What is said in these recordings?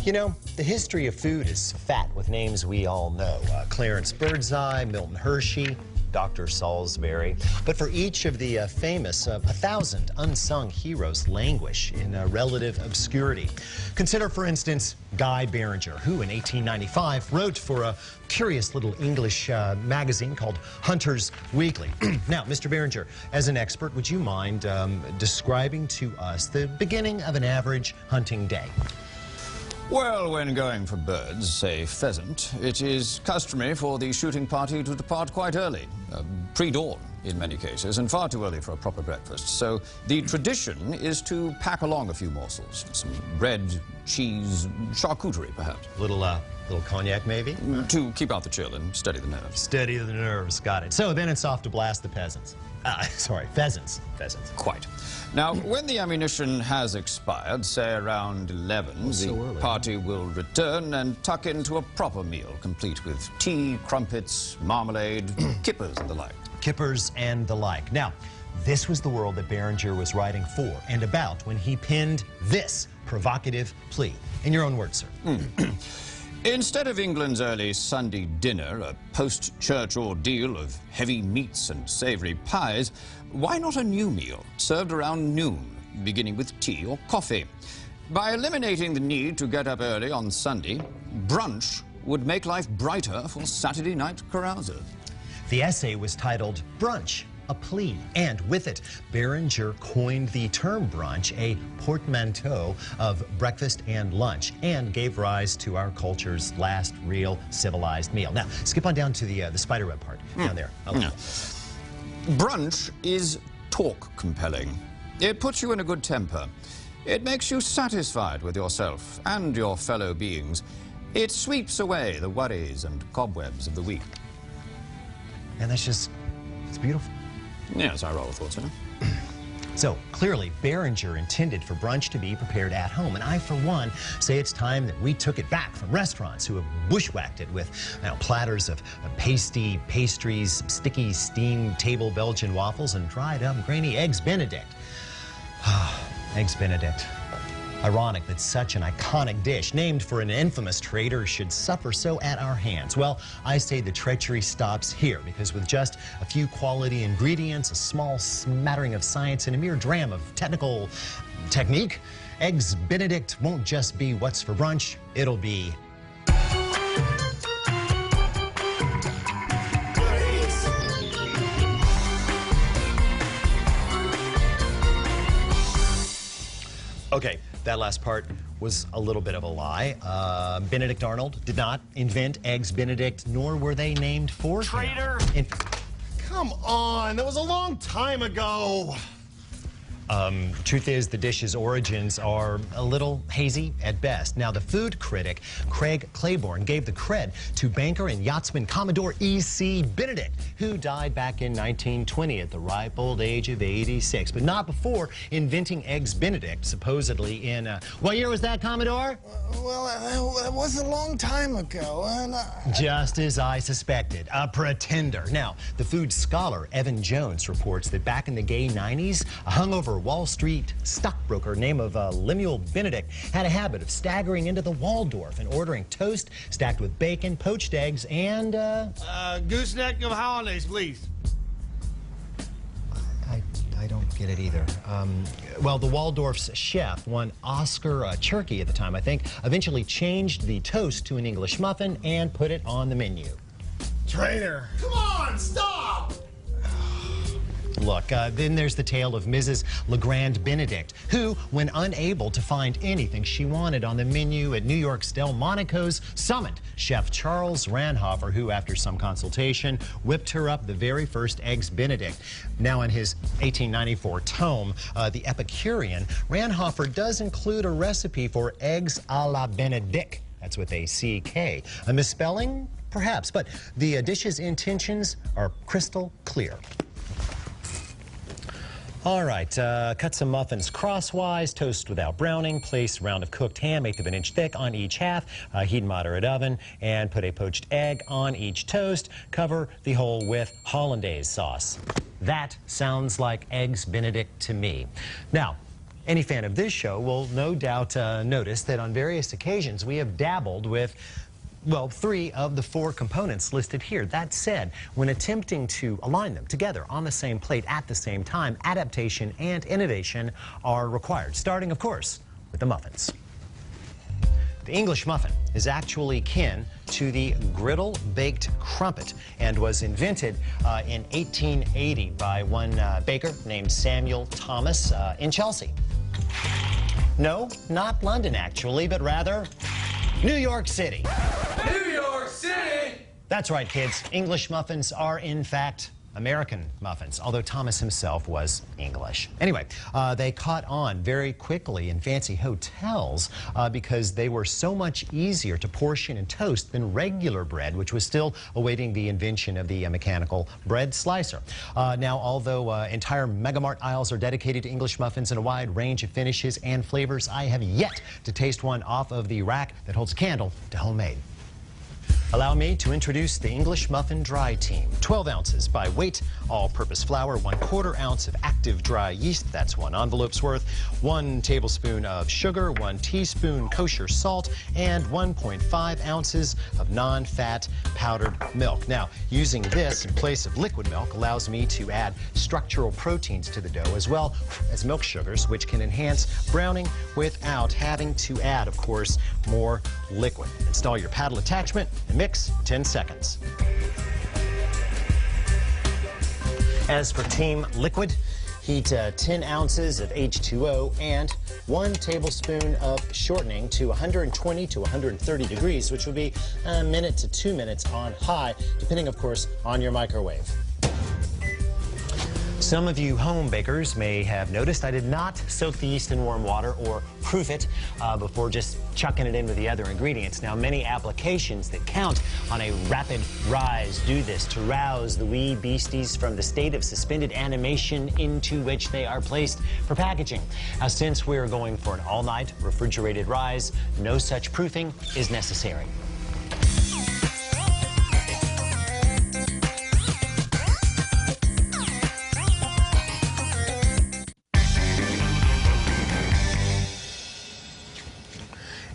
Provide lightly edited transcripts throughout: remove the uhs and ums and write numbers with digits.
You know, the history of food is fat with names we all know. Clarence Birdseye, Milton Hershey, Dr. Salisbury. But for each of the famous, 1,000 unsung heroes languish in relative obscurity. Consider, for instance, Guy Beringer, who in 1895 wrote for a curious little English magazine called Hunter's Weekly. Now, Mr. Beringer, as an expert, would you mind describing to us the beginning of an average hunting day? Well, when going for birds, say pheasant, it is customary for the shooting party to depart quite early, pre-dawn in many cases, and far too early for a proper breakfast. So the tradition is to pack along a few morsels, some bread, cheese, charcuterie perhaps. Little cognac, maybe? To keep out the chill and steady the nerves. Steady the nerves, got it. So then it's off to blast the peasants. Pheasants. Quite. Now, when the ammunition has expired, say around 11, the party will return and tuck into a proper meal, complete with tea, crumpets, marmalade, kippers and the like. Kippers and the like. Now, this was the world that Beringer was writing for and about when he penned this provocative plea. In your own words, sir. Instead of England's early Sunday dinner, a post-church ordeal of heavy meats and savoury pies, why not a new meal served around noon, beginning with tea or coffee? By eliminating the need to get up early on Sunday, brunch would make life brighter for Saturday night carousers. The essay was titled Brunch, a Plea, and with it, Beringer coined the term brunch, a portmanteau of breakfast and lunch, and gave rise to our culture's last real civilized meal. Now, skip on down to the spiderweb part, down there. Brunch is talk compelling. It puts you in a good temper. It makes you satisfied with yourself and your fellow beings. It sweeps away the worries and cobwebs of the week. And that's just, it's beautiful. Yes, I rather thought so. So, clearly, Beringer intended for brunch to be prepared at home. And I, for one, say it's time that we took it back from restaurants who have bushwhacked it with platters of pasty, pastries, sticky, steamed table Belgian waffles, and dried up grainy Eggs Benedict. Eggs Benedict. Ironic that such an iconic dish, named for an infamous traitor, should suffer so at our hands. Well, I say the treachery stops here, because with just a few quality ingredients, a small smattering of science, and a mere dram of technical technique, Eggs Benedict won't just be what's for brunch, it'll be... Okay, that last part was a little bit of a lie. Benedict Arnold did not invent Eggs Benedict, nor were they named for traitor. Come on, that was a long time ago. Truth is, the dish's origins are a little hazy at best. Now, the food critic, Craig Claiborne, gave the cred to banker and yachtsman Commodore E.C. Benedict, who died back in 1920 at the ripe old age of 86, but not before inventing Eggs Benedict, supposedly in, what year was that, Commodore? Well, it was a long time ago, and Just as I suspected, a pretender. Now, the food scholar Evan Jones reports that back in the gay 90s, a hungover Wall Street stockbroker named Lemuel Benedict had a habit of staggering into the Waldorf and ordering toast stacked with bacon, poached eggs, and gooseneck of hollandaise, please. I don't get it either. Well, the Waldorf's chef, one Oscar Cherky at the time, I think, eventually changed the toast to an English muffin and put it on the menu. traitor. Come on, stop! Look, then there's the tale of Mrs. Legrand Benedict, who, when unable to find anything she wanted on the menu at New York's Delmonico's, summoned Chef Charles Ranhofer, who, after some consultation, whipped her up the very first Eggs Benedict. Now, in his 1894 tome, The Epicurean, Ranhofer does include a recipe for eggs a la Benedict. That's with a C-K. A misspelling? Perhaps, but the dish's intentions are crystal clear. All right, cut some muffins crosswise, toast without browning, place a round of cooked ham 1/8 of an inch thick on each half, heat moderate oven, and put a poached egg on each toast. Cover the whole with hollandaise sauce. That sounds like Eggs Benedict to me. Now, Any fan of this show will no doubt notice that on various occasions we have dabbled with, well, 3 of the 4 components listed here. That said, when attempting to align them together on the same plate at the same time, adaptation and innovation are required, starting, of course, with the muffins. The English muffin is actually kin to the griddle-baked crumpet and was invented in 1880 by one baker named Samuel Thomas in Chelsea. No, not London, actually, but rather New York City. New York City! That's right, kids. English muffins are, in fact, American muffins, although Thomas himself was English. Anyway, they caught on very quickly in fancy hotels because they were so much easier to portion and toast than regular bread, which was still awaiting the invention of the mechanical bread slicer. Now, although entire Megamart aisles are dedicated to English muffins in a wide range of finishes and flavors, I have yet to taste one off of the rack that holds a candle to homemade. Allow me to introduce the English Muffin Dry Team. 12 ounces by weight, all-purpose flour, 1/4 ounce of active dry yeast, that's 1 envelope's worth, 1 tablespoon of sugar, 1 teaspoon kosher salt, and 1.5 ounces of non-fat powdered milk. Now, using this in place of liquid milk allows me to add structural proteins to the dough as well as milk sugars, which can enhance browning without having to add, of course, more liquid. Install your paddle attachment and mix 10 seconds. As for Team Liquid, heat 10 ounces of H2O and 1 tablespoon of shortening to 120 to 130 degrees, which would be a minute to 2 minutes on high, depending, of course, on your microwave. Some of you home bakers may have noticed I did not soak the yeast in warm water or proof it before just chucking it in with the other ingredients. Now, many applications that count on a rapid rise do this to rouse the wee beasties from the state of suspended animation into which they are placed for packaging. Now, since we're going for an all-night refrigerated rise, no such proofing is necessary.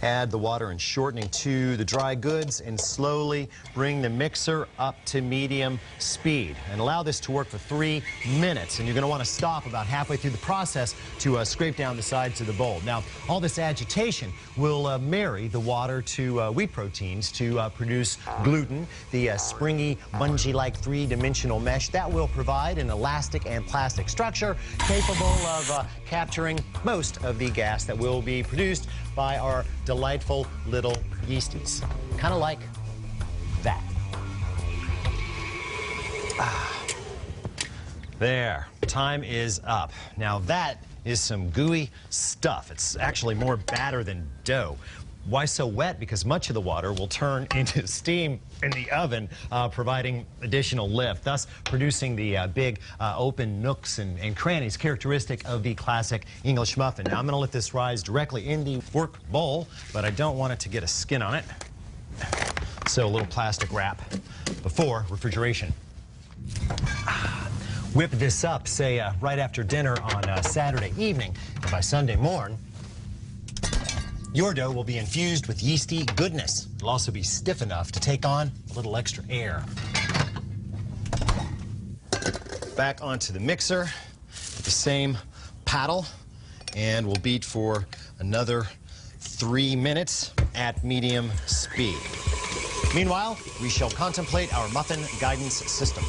Add the water and shortening to the dry goods and slowly bring the mixer up to medium speed. And allow this to work for 3 minutes. And you're going to want to stop about halfway through the process to scrape down the sides of the bowl. Now, all this agitation will marry the water to wheat proteins to produce gluten, the springy, bungee-like 3-dimensional mesh that will provide an elastic and plastic structure capable of capturing most of the gas that will be produced by our delightful little yeasties. Kind of like that. There, time is up. Now that is some gooey stuff. It's actually more batter than dough. Why so wet? Because much of the water will turn into steam in the oven, providing additional lift, thus producing the big open nooks and crannies characteristic of the classic English muffin. Now, I'm going to let this rise directly in the work bowl, but I don't want it to get a skin on it. So a little plastic wrap before refrigeration. Whip this up, say, right after dinner on Saturday evening, and by Sunday morn, your dough will be infused with yeasty goodness. It'll also be stiff enough to take on a little extra air. Back onto the mixer with the same paddle, and we'll beat for another 3 minutes at medium speed. Meanwhile, we shall contemplate our muffin guidance system.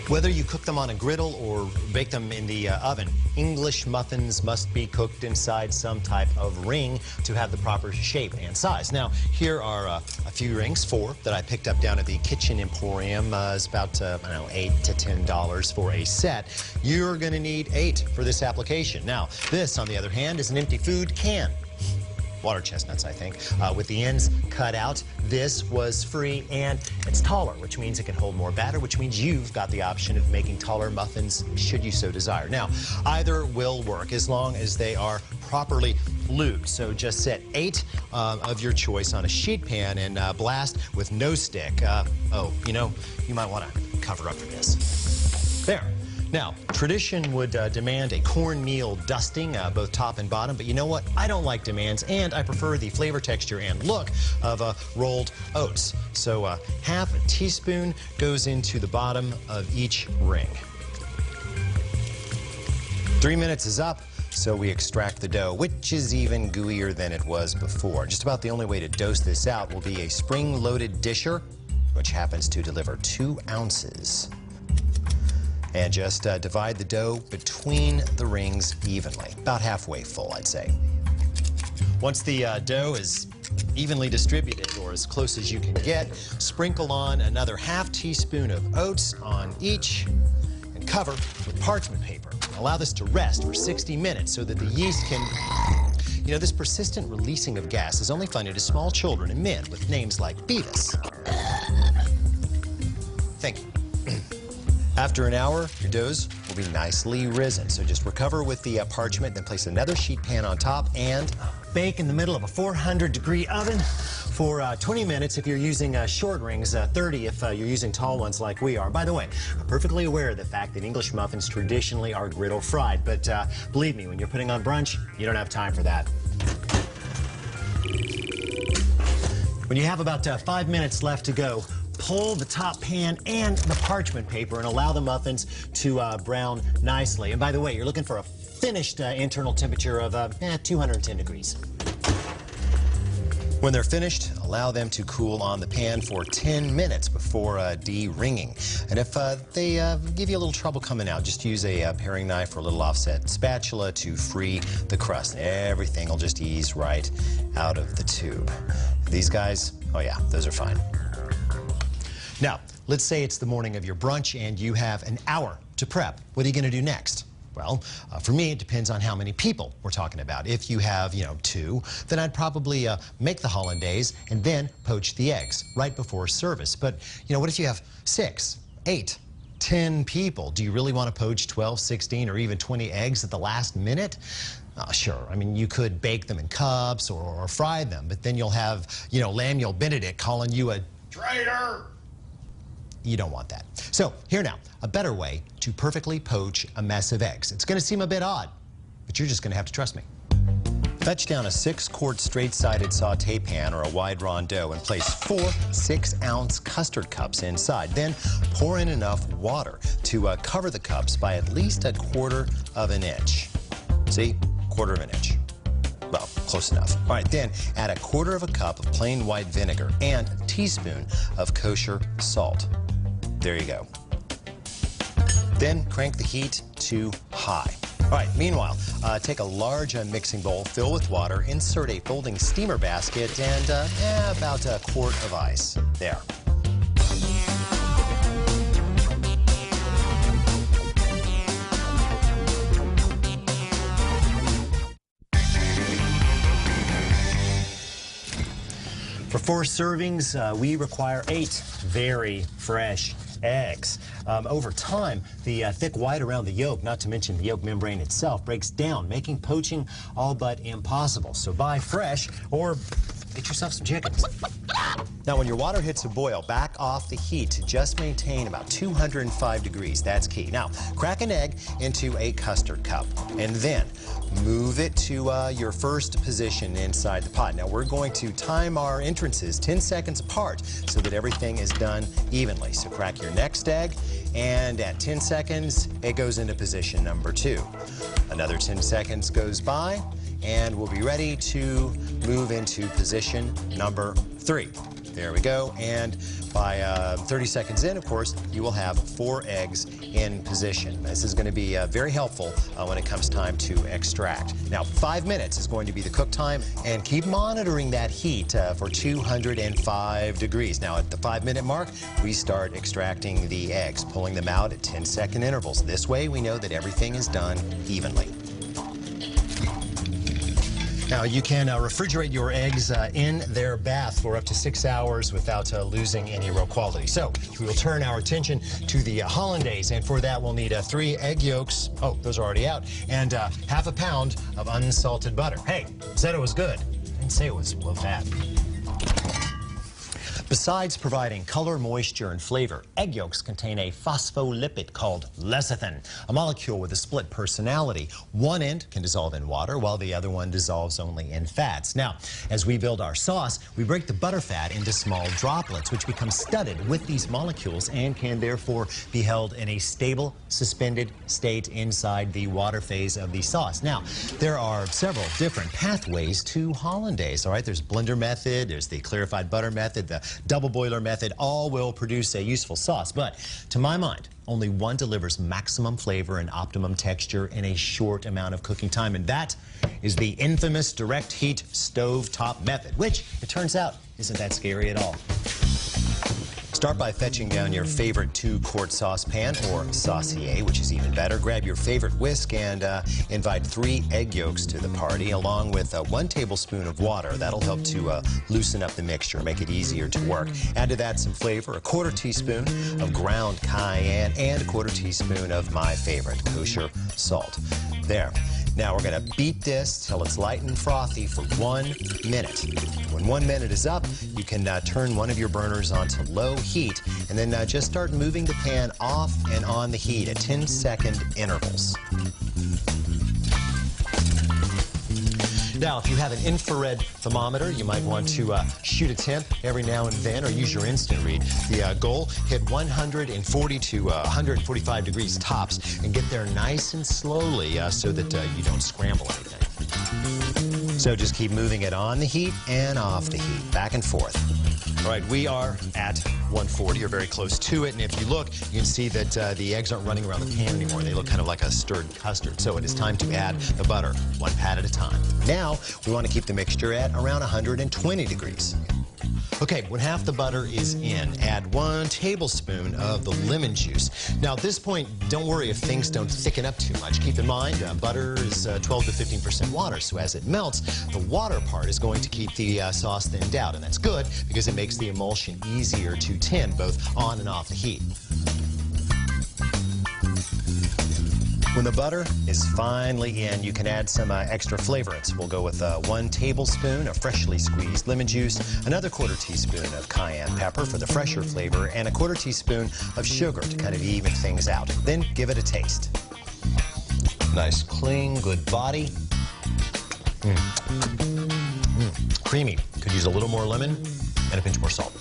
Whether you cook them on a griddle or bake them in the oven, English muffins must be cooked inside some type of ring to have the proper shape and size. Now, here are a few rings, 4 that I picked up down at the Kitchen Emporium. It's about, I don't know, $8 to $10 for a set. You're going to need 8 for this application. Now, this, on the other hand, is an empty food can. Water chestnuts, I think, with the ends cut out. This was free, and it's taller, which means it can hold more batter, which means you've got the option of making taller muffins should you so desire. Now, either will work as long as they are properly lubed. So just set 8 of your choice on a sheet pan and blast with no stick. Oh, you know, you might want to cover up for this. There. Now, tradition would demand a cornmeal dusting, both top and bottom, but you know what? I don't like demands, and I prefer the flavor, texture, and look of rolled oats. So half a teaspoon goes into the bottom of each ring. 3 minutes is up, so we extract the dough, which is even gooier than it was before. Just about the only way to dose this out will be a spring-loaded disher, which happens to deliver 2 ounces. And just divide the dough between the rings evenly, about halfway full, I'd say. Once the dough is evenly distributed, or as close as you can get, sprinkle on another half teaspoon of oats on each and cover with parchment paper. Allow this to rest for 60 minutes so that the yeast can... You know, this persistent releasing of gas is only funny to small children and men with names like Beavis. Thank you. After an hour, your doughs will be nicely risen. So just recover with the parchment, then place another sheet pan on top and bake in the middle of a 400-degree oven for 20 minutes if you're using short rings, 30 if you're using tall ones like we are. By the way, I'm perfectly aware of the fact that English muffins traditionally are griddle fried, but believe me, when you're putting on brunch, you don't have time for that. When you have about 5 minutes left to go, pull the top pan and the parchment paper and allow the muffins to brown nicely. And by the way, you're looking for a finished internal temperature of 210 degrees. When they're finished, allow them to cool on the pan for 10 minutes before de-ringing. And if they give you a little trouble coming out, just use a paring knife or a little offset spatula to free the crust. Everything will just ease right out of the tube. These guys, oh yeah, those are fine. Now, let's say it's the morning of your brunch and you have an hour to prep. What are you going to do next? Well, for me, it depends on how many people we're talking about. If you have, 2, then I'd probably make the hollandaise and then poach the eggs right before service. But, what if you have 6, 8, 10 people? Do you really want to poach 12, 16, or even 20 eggs at the last minute? Sure. I mean, you could bake them in cups or fry them, but then you'll have, Lemuel Benedict calling you a traitor. You don't want that. So here now, a better way to perfectly poach a mess of eggs. It's going to seem a bit odd, but you're just going to have to trust me. Fetch down a 6-quart straight-sided sauté pan or a wide rondeau and place 4 6-ounce custard cups inside. Then pour in enough water to cover the cups by at least 1/4 of an inch. See? 1/4 of an inch. Well, close enough. All right, then add 1/4 of a cup of plain white vinegar and a teaspoon of kosher salt. There you go. Then crank the heat to high. All right, meanwhile, take a large mixing bowl, fill with water, insert a folding steamer basket, and about 1 quart of ice. There. For 4 servings, we require 8 very fresh eggs. Over time, the thick white around the yolk, not to mention the yolk membrane itself, breaks down, making poaching all but impossible. So buy fresh or get yourself some chickens. Now, when your water hits a boil, back off the heat to just maintain about 205 degrees. That's key. Now, crack an egg into a custard cup and then move it to your first position inside the pot. Now, we're going to time our entrances 10 seconds apart so that everything is done evenly. So crack your next egg, and at 10 seconds, it goes into position number 2. Another 10 seconds goes by, and we'll be ready to move into position number 3. There we go, and by 30 seconds in, of course, you will have 4 eggs in position. This is going to be very helpful when it comes time to extract. Now, 5 minutes is going to be the cook time, and keep monitoring that heat for 205 degrees. Now, at the 5-minute mark, we start extracting the eggs, pulling them out at 10-second intervals. This way, we know that everything is done evenly. Now, you can refrigerate your eggs in their bath for up to 6 hours without losing any real quality. So, we will turn our attention to the hollandaise, and for that, we'll need 3 egg yolks. Oh, those are already out. And half a pound of unsalted butter. Hey, said it was good. I didn't say it was well bad. Besides providing color, moisture, and flavor, egg yolks contain a phospholipid called lecithin, a molecule with a split personality. One end can dissolve in water, while the other one dissolves only in fats. Now, as we build our sauce, we break the butter fat into small droplets, which become studded with these molecules and can therefore be held in a stable, suspended state inside the water phase of the sauce. Now, there are several different pathways to hollandaise. All right, there's blender method, there's the clarified butter method, the double boiler method. All will produce a useful sauce, but to my mind, only one delivers maximum flavor and optimum texture in a short amount of cooking time, and that is the infamous direct heat stove-top method, which, it turns out, isn't that scary at all. Start by fetching down your favorite 2-quart saucepan or saucier, which is even better. Grab your favorite whisk and invite 3 egg yolks to the party, along with 1 tablespoon of water. That'll help to loosen up the mixture, make it easier to work. Add to that some flavor, a 1/4 teaspoon of ground cayenne, and a 1/4 teaspoon of my favorite, kosher salt. There. Now we're going to beat this till it's light and frothy for 1 minute. When 1 minute is up, you can turn one of your burners onto low heat and then just start moving the pan off and on the heat at 10-second intervals. Now, if you have an infrared thermometer, you might want to shoot a temp every now and then, or use your instant read. The goal, hit 140 to 145 degrees tops and get there nice and slowly so that you don't scramble anything. So just keep moving it on the heat and off the heat, back and forth. All right, we are at 140, or very close to it, and if you look, you can see that the eggs aren't running around the pan anymore. They look kind of like a stirred custard, so it is time to add the butter, 1 pat at a time. Now, we want to keep the mixture at around 120 degrees. Okay, when half the butter is in, add 1 tablespoon of the lemon juice. Now, at this point, don't worry if things don't thicken up too much. Keep in mind, butter is 12 to 15% water, so as it melts, the water part is going to keep the sauce thinned out, and that's good because it makes the emulsion easier to tin, both on and off the heat. When the butter is finally in, you can add some extra flavorants. We'll go with 1 tablespoon of freshly squeezed lemon juice, another 1/4 teaspoon of cayenne pepper for the fresher flavor, and a 1/4 teaspoon of sugar to kind of even things out. Then give it a taste. Nice, clean, good body. Creamy. Could use a little more lemon and a pinch more salt.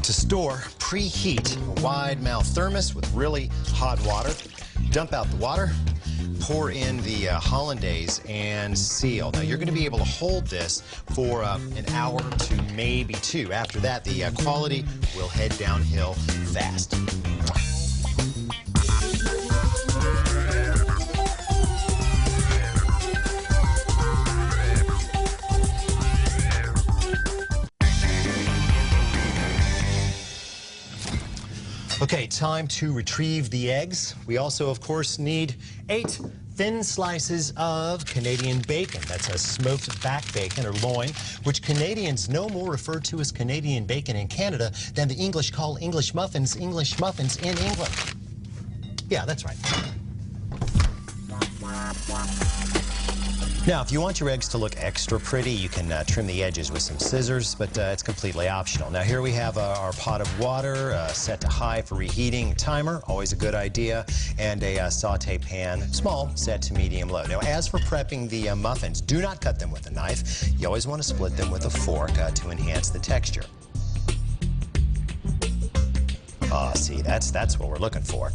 To store, preheat a wide-mouth thermos with really hot water. Dump out the water, pour in the hollandaise, and seal. Now, you're going to be able to hold this for an hour to maybe 2. After that, the quality will head downhill fast. Okay, time to retrieve the eggs. We also, of course, need 8 thin slices of Canadian bacon. That's a smoked back bacon, or loin, which Canadians no more refer to as Canadian bacon in Canada than the English call English muffins in England. Yeah, that's right. Now, if you want your eggs to look extra pretty, you can trim the edges with some scissors, but it's completely optional. Now, here we have our pot of water set to high for reheating, timer, always a good idea, and a saute pan, small, set to medium-low. Now, as for prepping the muffins, do not cut them with a knife. You always want to split them with a fork to enhance the texture. See, that's what we're looking for.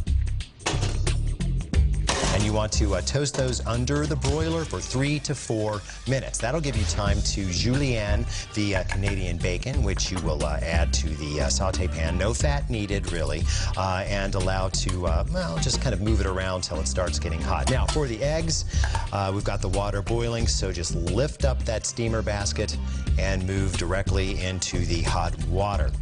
And you want to toast those under the broiler for 3 to 4 minutes. That'll give you time to julienne the Canadian bacon, which you will add to the saute pan. No fat needed, really, and allow to, well, just kind of move it around till it starts getting hot. Now, for the eggs, we've got the water boiling, so just lift up that steamer basket and move directly into the hot water.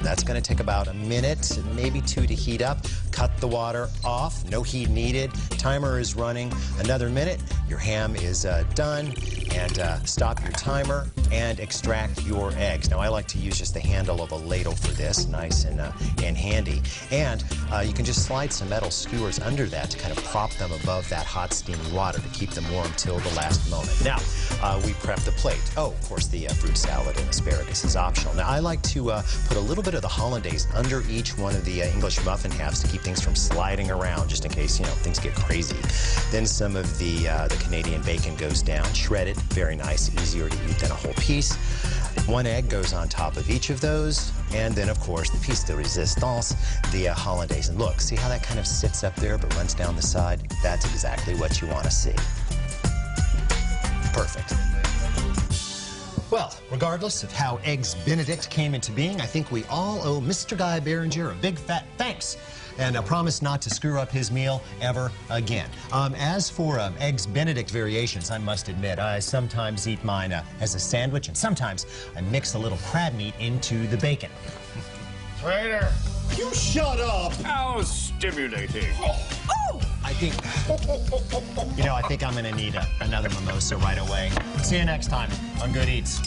That's going to take about a minute, maybe 2 to heat up. Cut the water off, no heat needed. Timer is running. Another minute, your ham is done, and stop your timer and extract your eggs. Now, I like to use just the handle of a ladle for this, nice and handy. And you can just slide some metal skewers under that to kind of prop them above that hot steaming water to keep them warm till the last moment. Now, we prep the plate. Oh, of course, the fruit salad and asparagus is optional. Now, I like to put a little bit of the hollandaise under each one of the English muffin halves to keep things from sliding around, just in case, you know, things get crazy. Then some of the Canadian bacon goes down, shredded, very nice, easier to eat than a whole piece. One egg goes on top of each of those, and then, of course, the piece de resistance, the hollandaise. And look, see how that kind of sits up there but runs down the side? That's exactly what you want to see. Perfect. Well, regardless of how Eggs Benedict came into being, I think we all owe Mr. Guy Beringer a big fat thanks, and a promise not to screw up his meal ever again. As for Eggs Benedict variations, I must admit, I sometimes eat mine as a sandwich, and sometimes I mix a little crab meat into the bacon. Traitor! You shut up! How stimulating. I think, you know, I think I'm gonna need another mimosa right away. See you next time on Good Eats.